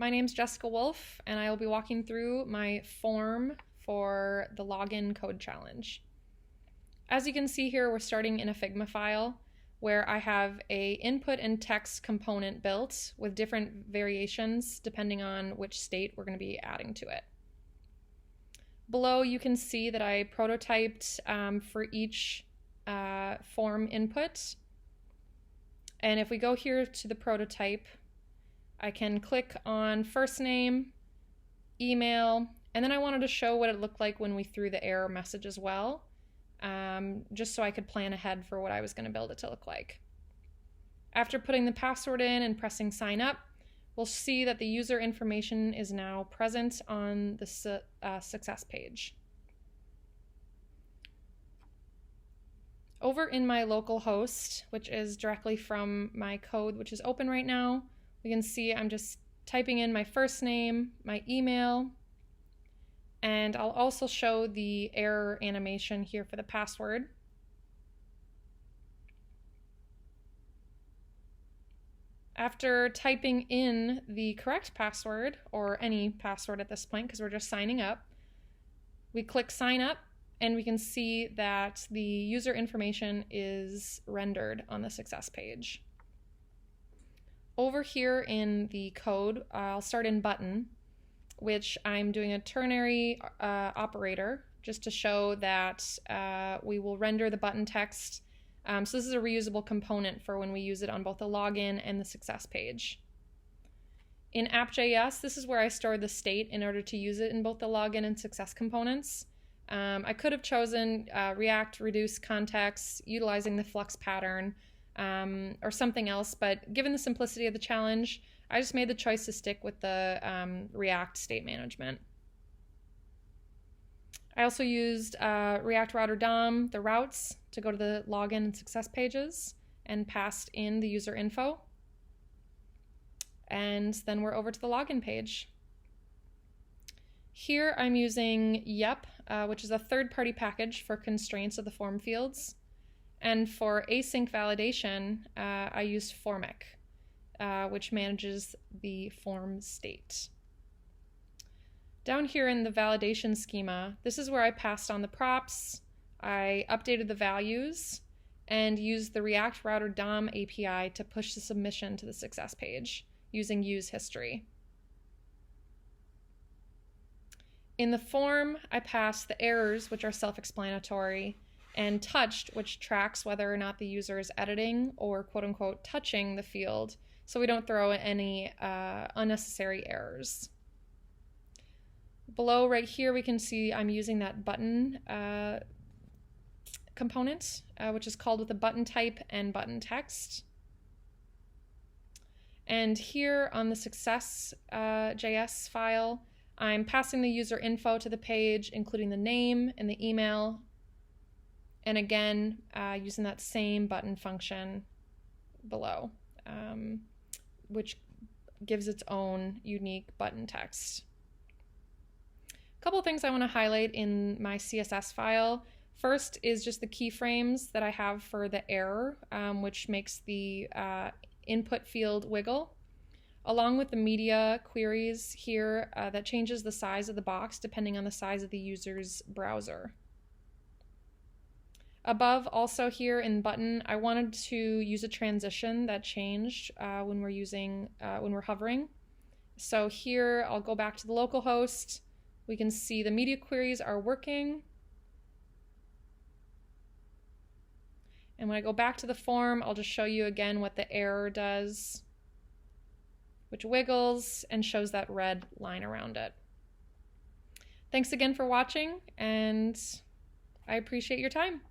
my name's Jessica Wolff, and I will be walking through my form for the login code challenge. As you can see here, we're starting in a Figma file where I have a input and text component built with different variations depending on which state we're going to be adding to it. Below you can see that I prototyped for each form input. And if we go here to the prototype, I can click on first name, email, and then I wanted to show what it looked like when we threw the error message as well, just so I could plan ahead for what I was going to build it to look like. After putting the password in and pressing sign up, we'll see that the user information is now present on the success page. Over in my local host, which is directly from my code, which is open right now, we can see I'm just typing in my first name, my email, and I'll also show the error animation here for the password. After typing in the correct password, or any password at this point because we're just signing up, we click sign up and we can see that the user information is rendered on the success page. Over here in the code, I'll start in button, which I'm doing a ternary operator just to show that we will render the button text. So this is a reusable component for when we use it on both the login and the success page. In app.js, this is where I store the state in order to use it in both the login and success components. I could have chosen React reduce context utilizing the flux pattern, or something else, but given the simplicity of the challenge, I just made the choice to stick with the React state management. I also used React Router DOM, the routes, to go to the login and success pages and passed in the user info. And then we're over to the login page. Here I'm using Yep, which is a third-party package for constraints of the form fields. And for async validation, I use Formic, which manages the form state. Down here in the validation schema, this is where I passed on the props, I updated the values, and used the React Router DOM API to push the submission to the success page using use history. In the form, I passed the errors, which are self-explanatory, and touched, which tracks whether or not the user is editing or quote-unquote touching the field, so we don't throw any unnecessary errors. Below right here we can see I'm using that button component, which is called with a button type and button text. And here on the success.js file, I'm passing the user info to the page, including the name and the email, and again, using that same button function below, which gives its own unique button text. A couple of things I want to highlight in my CSS file. First is just the keyframes that I have for the error, which makes the input field wiggle, along with the media queries here that changes the size of the box depending on the size of the user's browser. Above, also here in button, I wanted to use a transition that changed when we're hovering. So here I'll go back to the local host. We can see the media queries are working. And when I go back to the form, I'll just show you again what the error does, which wiggles and shows that red line around it. Thanks again for watching, and I appreciate your time.